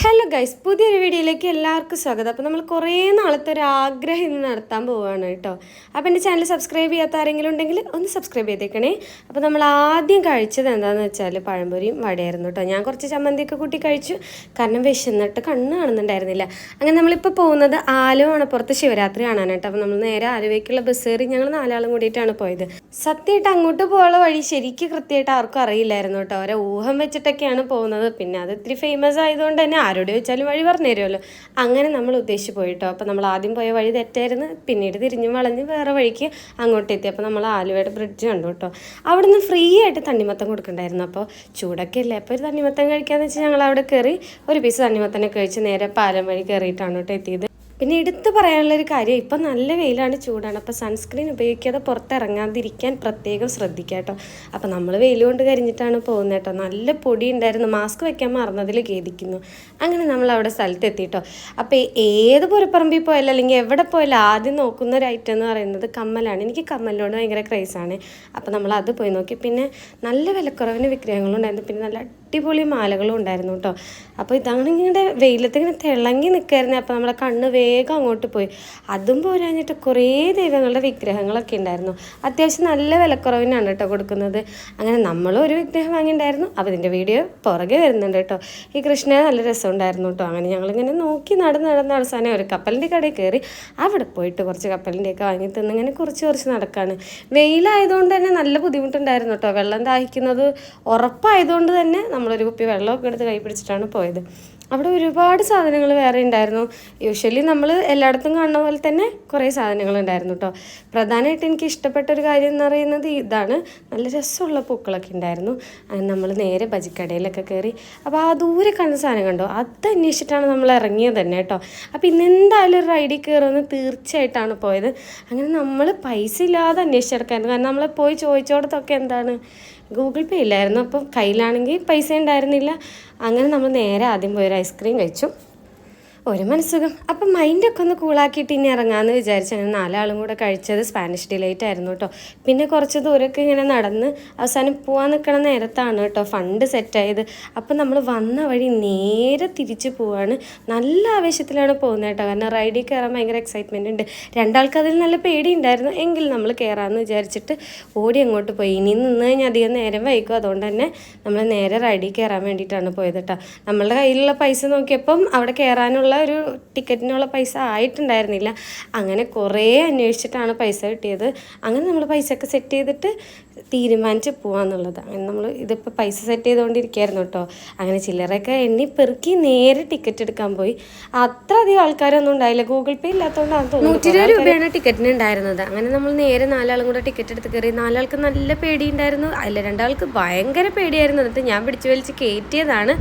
Hello guys, പുതിയൊരു വീഡിയോയിലേക്ക് എല്ലാവർക്കും സ്വാഗതം. അപ്പോൾ നമ്മൾ കുറേ നാളത്തെ ഒരു ആഗ്രഹം ഇന്ന് നടത്താൻ പോവുകയാണ് കേട്ടോ. അപ്പോൾ എൻ്റെ ചാനൽ സബ്സ്ക്രൈബ് ചെയ്യാത്ത ആരെങ്കിലും ഉണ്ടെങ്കിൽ ഒന്ന് സബ്സ്ക്രൈബ് ചെയ്തേക്കണേ. അപ്പോൾ നമ്മൾ ആദ്യം കഴിച്ചത് എന്താണെന്ന് വെച്ചാൽ പഴംപൊരിയും വടയായിരുന്നു കേട്ടോ. ഞാൻ കുറച്ച് ചമ്മന്തിയൊക്കെ കൂട്ടി കഴിച്ചു, കാരണം വിശന്നിട്ട് കണ്ണ് കാണുന്നുണ്ടായിരുന്നില്ല. അങ്ങനെ നമ്മളിപ്പോൾ പോകുന്നത് ആലുവ പുറത്ത് ശിവരാത്രി കാണാനായിട്ട്. അപ്പോൾ നമ്മൾ നേരെ ആലുവയ്ക്കുള്ള ബസ് കയറി ഞങ്ങൾ 4 ആളും കൂടിയിട്ടാണ് പോയത്. സത്യമായിട്ട് അങ്ങോട്ട് പോകാനുള്ള വഴി ശരിക്കും കൃത്യമായിട്ട് ആർക്കും അറിയില്ലായിരുന്നു കേട്ടോ. അവരെ ഊഹം വെച്ചിട്ടൊക്കെയാണ് പോകുന്നത്. പിന്നെ അത് ഇത്തിരി ഫേമസ് ആയതുകൊണ്ട് തന്നെ ആരോട് ചോദിച്ചാലും വഴി പറഞ്ഞു തരുമല്ലോ. അങ്ങനെ നമ്മൾ ഉദ്ദേശിച്ച് പോയിട്ടോ. അപ്പോൾ നമ്മൾ ആദ്യം പോയ വഴി തെറ്റായിരുന്നു. പിന്നീട് തിരിഞ്ഞും വളഞ്ഞ് വേറെ വഴിക്ക് അങ്ങോട്ട് എത്തി. അപ്പോൾ നമ്മൾ ആലുവയുടെ ബ്രിഡ്ജ് കണ്ടു കേട്ടോ. അവിടെ നിന്ന് ഫ്രീ ആയിട്ട് തണ്ണിമത്തം കൊടുക്കണ്ടായിരുന്നു. അപ്പോൾ ചൂടൊക്കെ അല്ലേ, അപ്പോൾ ഒരു തണ്ണിമത്തം കഴിക്കാമെന്ന് വെച്ചാൽ ഞങ്ങൾ അവിടെ കയറി ഒരു പീസ് തണ്ണിമത്തനെ കഴിച്ച് നേരെ പാലം വഴി കയറിയിട്ടാണ് കേട്ടോ എത്തിയത്. പിന്നെ എടുത്ത് പറയാനുള്ളൊരു കാര്യം, ഇപ്പം നല്ല വെയിലാണ്, ചൂടാണ്. അപ്പോൾ സൺസ്ക്രീൻ ഉപയോഗിക്കാതെ പുറത്തിറങ്ങാതിരിക്കാൻ പ്രത്യേകം ശ്രദ്ധിക്കുക കേട്ടോ. അപ്പോൾ നമ്മൾ വെയിൽ കൊണ്ട് കരിഞ്ഞിട്ടാണ് പോകുന്നത് കേട്ടോ. നല്ല പൊടി ഉണ്ടായിരുന്നു, മാസ്ക് വെക്കാൻ മറന്നതിൽ ഖേദിക്കുന്നു. അങ്ങനെ നമ്മൾ അവിടെ സ്ഥലത്ത് എത്തിയിട്ടോ. അപ്പോൾ ഏത് പുരപ്പറമ്പിൽ പോയാലും അല്ലെങ്കിൽ എവിടെ പോയാലും ആദ്യം നോക്കുന്ന ഒരു ഐറ്റം എന്ന് പറയുന്നത് കമ്മലാണ്. എനിക്ക് കമ്മലിനോട് ഭയങ്കര ക്രേസാണ്. അപ്പോൾ നമ്മൾ അത് പോയി നോക്കി. പിന്നെ നല്ല വിലക്കുറവിന് വിഗ്രഹങ്ങളും ഉണ്ടായിരുന്നു. പിന്നെ നല്ല അടിപൊളി മാലകളും ഉണ്ടായിരുന്നു കേട്ടോ. അപ്പോൾ ഇതാണിങ്ങനെ വെയിലത്ത് ഇങ്ങനെ തിളങ്ങി നിൽക്കായിരുന്നു. അപ്പോൾ നമ്മുടെ കണ്ണ് വേഗം അങ്ങോട്ട് പോയി. അതും പോരാഞ്ഞിട്ട് കുറേ ദൈവങ്ങളുടെ വിഗ്രഹങ്ങളൊക്കെ ഉണ്ടായിരുന്നു. അത്യാവശ്യം നല്ല വിലക്കുറവിനാണ് കേട്ടോ കൊടുക്കുന്നത്. അങ്ങനെ നമ്മളൊരു വിഗ്രഹം വാങ്ങിയിട്ടുണ്ടായിരുന്നു. അപ്പോൾ ഇതിൻ്റെ വീഡിയോ പുറകെ വരുന്നുണ്ട് കേട്ടോ. ഈ കൃഷ്ണനെ നല്ല രസമുണ്ടായിരുന്നു കേട്ടോ. അങ്ങനെ ഞങ്ങളിങ്ങനെ നോക്കി നടന്ന് അവസാനം ഒരു കപ്പലിൻ്റെ കടയിൽ കയറി അവിടെ പോയിട്ട് കുറച്ച് കപ്പലിൻ്റെയൊക്കെ വാങ്ങി തിന്ന് ഇങ്ങനെ കുറച്ച് നടക്കാണ്. വെയിലായതുകൊണ്ട് തന്നെ നല്ല ബുദ്ധിമുട്ടുണ്ടായിരുന്നു കേട്ടോ. വെള്ളം ദാഹിക്കുന്നത് ഉറപ്പായതുകൊണ്ട് തന്നെ നമ്മളൊരു കുപ്പി വെള്ളമൊക്കെ എടുത്ത് കൈ പിടിച്ചിട്ടാണ് പോയത്. അവിടെ ഒരുപാട് സാധനങ്ങൾ വേറെ ഉണ്ടായിരുന്നു. യൂഷ്വലി നമ്മൾ എല്ലായിടത്തും കാണുന്ന പോലെ തന്നെ കുറേ സാധനങ്ങളുണ്ടായിരുന്നു കേട്ടോ. പ്രധാനമായിട്ട് എനിക്ക് ഇഷ്ടപ്പെട്ട ഒരു കാര്യം എന്ന് പറയുന്നത് ഇതാണ്, നല്ല രസമുള്ള പൂക്കളൊക്കെ ഉണ്ടായിരുന്നു. നമ്മൾ നേരെ ബജിക്കടയിലൊക്കെ കയറി. അപ്പോൾ ആ ദൂരെ കാണുന്ന സാധനം കണ്ടോ, അത് അന്വേഷിച്ചിട്ടാണ് നമ്മൾ ഇറങ്ങിയത് തന്നെ കേട്ടോ. അപ്പോൾ ഇന്ന് എന്തായാലും ഒരു റൈഡിൽ കയറുമെന്ന് തീർച്ചയായിട്ടാണ് പോയത്. അങ്ങനെ നമ്മൾ പൈസ ഇല്ലാതെ അന്വേഷിച്ചെടുക്കായിരുന്നു. കാരണം നമ്മൾ പോയി ചോദിച്ചോടത്തൊക്കെ എന്താണ് ഗൂഗിൾ പേ ഇല്ലായിരുന്നു. അപ്പം കയ്യിലാണെങ്കിൽ പൈസ ഉണ്ടായിരുന്നില്ല. അങ്ങനെ നമ്മൾ നേരെ ആദ്യം പോയൊരു ഐസ്ക്രീം കഴിച്ചു. ഒരു മനസ്സുഖം. അപ്പം മൈൻഡൊക്കെ ഒന്ന് കൂളാക്കിയിട്ട് ഇനി ഇറങ്ങാമെന്ന് വിചാരിച്ചു. അങ്ങനെ 4 ആളും കൂടെ കഴിച്ചത് സ്പാനിഷ് ഡിലൈറ്റ് ആയിരുന്നു കേട്ടോ. പിന്നെ കുറച്ച് ദൂരമൊക്കെ ഇങ്ങനെ നടന്ന് അവസാനം പോകാൻ നിൽക്കണ നേരത്താണ് കേട്ടോ ഫണ്ട് സെറ്റായത്. അപ്പം നമ്മൾ വന്ന വഴി നേരെ തിരിച്ച് പോവാണ്. നല്ല ആവേശത്തിലാണ് പോകുന്നത് കേട്ടോ. കാരണം റൈഡിൽ കയറാൻ ഭയങ്കര എക്സൈറ്റ്മെൻ്റ് ഉണ്ട്. 2 ആൾക്ക് അതിൽ നല്ല പേടി ഉണ്ടായിരുന്നു. എങ്കിൽ നമ്മൾ കയറാമെന്ന് വിചാരിച്ചിട്ട് ഓടി അങ്ങോട്ട് പോയി. ഇനി നിന്ന് കഴിഞ്ഞാൽ അധികം നേരം വൈകും. അതുകൊണ്ട് തന്നെ നമ്മൾ നേരെ റൈഡിൽ കയറാൻ വേണ്ടിയിട്ടാണ് പോയത് കേട്ടോ. നമ്മളുടെ കയ്യിലുള്ള പൈസ നോക്കിയപ്പം അവിടെ കയറാനുള്ള ഒരു ടിക്കറ്റിനുള്ള പൈസ ആയിട്ടുണ്ടായിരുന്നില്ല. അങ്ങനെ കുറേ അന്വേഷിച്ചിട്ടാണ് പൈസ കിട്ടിയത്. അങ്ങനെ നമ്മൾ പൈസയൊക്കെ സെറ്റ് ചെയ്തിട്ട് തീരുമാനിച്ച് പോകാമെന്നുള്ളത്. അങ്ങനെ നമ്മൾ ഇതിപ്പോൾ പൈസ സെറ്റ് ചെയ്തുകൊണ്ടിരിക്കുകയായിരുന്നു കേട്ടോ. അങ്ങനെ ചില്ലറയൊക്കെ എണ്ണി പെറുക്കി നേരെ ടിക്കറ്റ് എടുക്കാൻ പോയി. അത്ര അധികം ആൾക്കാരൊന്നും ഉണ്ടായില്ല. ഗൂഗിൾ പേ ഇല്ലാത്തതുകൊണ്ടാണ് തോന്നുന്നു 120 രൂപയാണ് ടിക്കറ്റിന് ഉണ്ടായിരുന്നത്. അങ്ങനെ നമ്മൾ നേരെ 4 ആളും കൂടെ ടിക്കറ്റ് എടുത്ത് കയറി. 4 ആൾക്ക് നല്ല പേടിയുണ്ടായിരുന്നു. അതിൽ 2 ആൾക്ക് ഭയങ്കര പേടിയായിരുന്നു. എന്നിട്ട് ഞാൻ പിടിച്ച് വലിച്ച് കയറ്റിയതാണ്.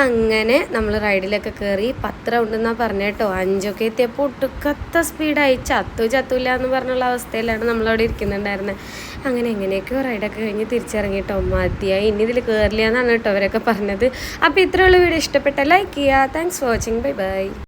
അങ്ങനെ നമ്മൾ റൈഡിലൊക്കെ കയറി 10 റൗണ്ട് എന്നാണ് പറഞ്ഞത് കേട്ടോ. 5 എത്തിയപ്പോൾ ഒട്ടുക്കത്ത സ്പീഡായി. ചത്തൂല്ല എന്ന് പറഞ്ഞുള്ള അവസ്ഥയിലാണ് നമ്മളവിടെ ഇരിക്കുന്നുണ്ടായിരുന്നത്. അങ്ങനെ എങ്ങനെയൊക്കെയോ റൈഡൊക്കെ കഴിഞ്ഞ് തിരിച്ചിറങ്ങിയിട്ടോ. മതിയായി, ഇനി ഇതിൽ കയറില്ല എന്നാണ് കേട്ടോ അവരൊക്കെ പറഞ്ഞത്. അപ്പോൾ ഇത്രയുള്ള വീഡിയോ ഇഷ്ടപ്പെട്ട ലൈക്ക് ചെയ്യുക. Thanks for watching. ബൈ.